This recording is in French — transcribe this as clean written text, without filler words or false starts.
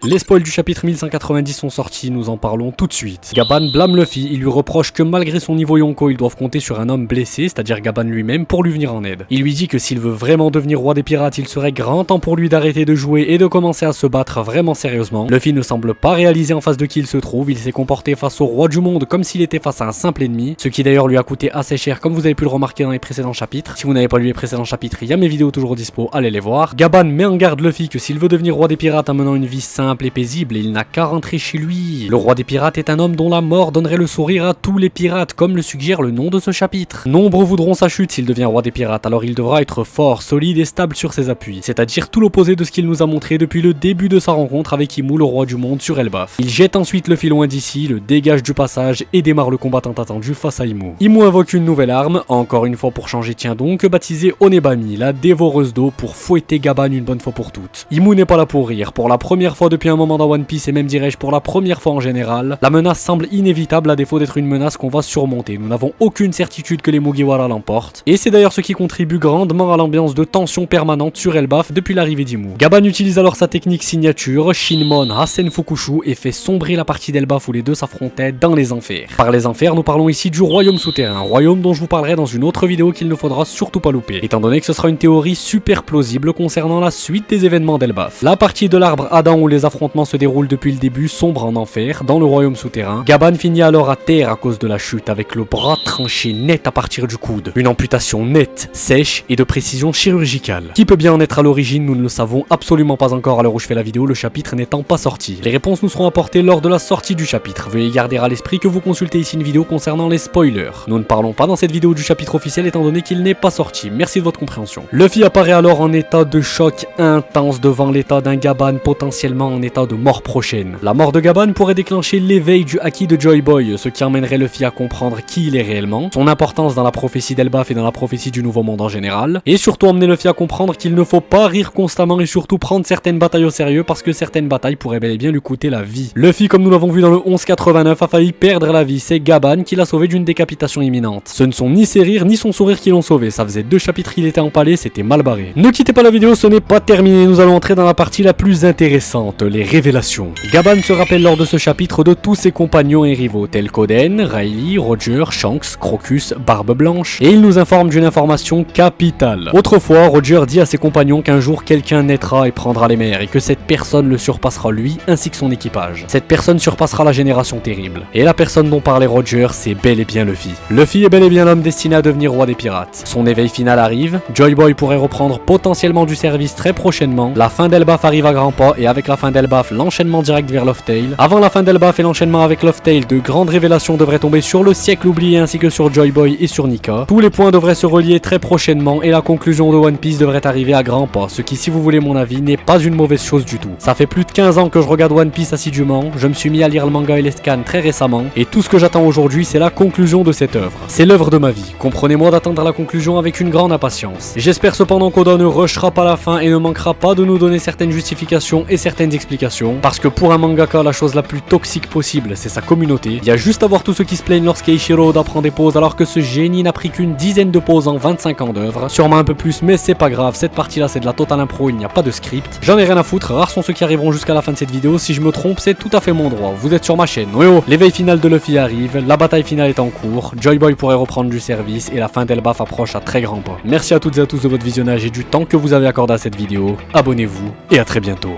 Les spoils du chapitre 1190 sont sortis, nous en parlons tout de suite. Gaban blâme Luffy, il lui reproche que malgré son niveau Yonko, ils doivent compter sur un homme blessé, c'est-à-dire Gaban lui-même, pour lui venir en aide. Il lui dit que s'il veut vraiment devenir roi des pirates, il serait grand temps pour lui d'arrêter de jouer et de commencer à se battre vraiment sérieusement. Luffy ne semble pas réaliser en face de qui il se trouve, il s'est comporté face au roi du monde comme s'il était face à un simple ennemi, ce qui d'ailleurs lui a coûté assez cher comme vous avez pu le remarquer dans les précédents chapitres. Si vous n'avez pas lu les précédents chapitres, il y a mes vidéos toujours dispo, allez les voir. Gaban met en garde Luffy que s'il veut devenir roi des pirates en menant une vie simple et paisible, il n'a qu'à rentrer chez lui. Le roi des pirates est un homme dont la mort donnerait le sourire à tous les pirates, comme le suggère le nom de ce chapitre. Nombreux voudront sa chute s'il devient roi des pirates, alors il devra être fort, solide et stable sur ses appuis, c'est-à-dire tout l'opposé de ce qu'il nous a montré depuis le début de sa rencontre avec Imu, le roi du monde, sur Elbaf. Il jette ensuite Luffy loin d'ici, le dégage du passage et démarre le combat tant attendu face à Imu. Imu invoque une nouvelle arme, encore une fois pour changer tiens donc, baptisée Onebami, la dévoreuse d'eau, pour fouetter Gaban une bonne fois pour toutes. Imu n'est pas là pour rire, pour la première fois depuis un moment dans One Piece et même dirais-je pour la première fois en général, la menace semble inévitable à défaut d'être une menace qu'on va surmonter. Nous n'avons aucune certitude que les Mugiwara l'emportent, et c'est d'ailleurs ce qui contribue grandement à l'ambiance de tension permanente sur Elbaf depuis l'arrivée d'Imu. Gaban utilise alors sa technique signature, Shinmon Hasen Fukushu, et fait sombrer la partie d'Elbaf où les deux s'affrontaient dans les enfers. Par les enfers, nous parlons ici du royaume souterrain, royaume dont je vous parlerai dans une autre vidéo qu'il ne faudra surtout pas louper, étant donné que ce sera une théorie super plausible concernant la suite des événements d'Elbaf. La partie de l'arbre Adam où les affrontements se déroulent depuis le début sombre en enfer, dans le royaume souterrain. Gaban finit alors à terre à cause de la chute, avec le bras tranché net à partir du coude. Une amputation nette, sèche et de précision chirurgicale. Qui peut bien en être à l'origine, nous ne le savons absolument pas encore à l'heure où je fais la vidéo, le chapitre n'étant pas sorti. Les réponses nous seront apportées lors de la sortie du chapitre. Veuillez garder à l'esprit que vous consultez ici une vidéo concernant les spoilers. Nous ne parlons pas dans cette vidéo du chapitre officiel étant donné qu'il n'est pas sorti. Merci de votre compréhension. Luffy apparaît alors en état de choc intense devant l'état d'un Gaban potentiellement en état de mort prochaine. La mort de Gaban pourrait déclencher l'éveil du Haki de Joy Boy, ce qui emmènerait Luffy à comprendre qui il est réellement, son importance dans la prophétie d'Elbaf et dans la prophétie du Nouveau Monde en général, et surtout emmener Luffy à comprendre qu'il ne faut pas rire constamment et surtout prendre certaines batailles au sérieux parce que certaines batailles pourraient bel et bien lui coûter la vie. Luffy, comme nous l'avons vu dans le 1189, a failli perdre la vie, c'est Gaban qui l'a sauvé d'une décapitation imminente. Ce ne sont ni ses rires ni son sourire qui l'ont sauvé, ça faisait 2 chapitres qu'il était empalé, c'était mal barré. Ne quittez pas la vidéo, ce n'est pas terminé, nous allons entrer dans la partie la plus intéressante, les révélations. Gaban se rappelle lors de ce chapitre de tous ses compagnons et rivaux, tels qu'Oden, Riley, Roger, Shanks, Crocus, Barbe Blanche, et il nous informe d'une information capitale. Autrefois, Roger dit à ses compagnons qu'un jour quelqu'un naîtra et prendra les mers, et que cette personne le surpassera lui, ainsi que son équipage. Cette personne surpassera la génération terrible. Et la personne dont parlait Roger, c'est bel et bien Luffy. Luffy est bel et bien l'homme destiné à devenir roi des pirates. Son éveil final arrive, Joy Boy pourrait reprendre potentiellement du service très prochainement, la fin d'Elbaf arrive à grands pas, et avec la fin d'Elbaf, l'enchaînement direct vers Laugh Tale. Avant la fin d'Elbaf et l'enchaînement avec Laugh Tale, de grandes révélations devraient tomber sur le siècle oublié ainsi que sur Joy Boy et sur Nika. Tous les points devraient se relier très prochainement et la conclusion de One Piece devrait arriver à grands pas, ce qui, si vous voulez mon avis, n'est pas une mauvaise chose du tout. Ça fait plus de 15 ans que je regarde One Piece assidûment, je me suis mis à lire le manga et les scans très récemment, et tout ce que j'attends aujourd'hui c'est la conclusion de cette œuvre. C'est l'œuvre de ma vie, comprenez-moi d'attendre la conclusion avec une grande impatience. J'espère cependant qu'Oda ne rushera pas la fin et ne manquera pas de nous donner certaines justifications et certaines explications, parce que pour un mangaka la chose la plus toxique possible c'est sa communauté. Il y a juste à voir tous ceux qui se plaignent lorsqu'Eiichiro Oda prend des pauses alors que ce génie n'a pris qu'une dizaine de pauses en 25 ans d'œuvre, sûrement un peu plus mais c'est pas grave, cette partie là c'est de la totale impro, il n'y a pas de script. J'en ai rien à foutre, rares sont ceux qui arriveront jusqu'à la fin de cette vidéo, si je me trompe c'est tout à fait mon droit, vous êtes sur ma chaîne. Oui oh, l'éveil final de Luffy arrive, la bataille finale est en cours, Joy Boy pourrait reprendre du service et la fin d'Elbaf approche à très grands pas. Merci à toutes et à tous de votre visionnage et du temps que vous avez accordé à cette vidéo, abonnez-vous et à très bientôt.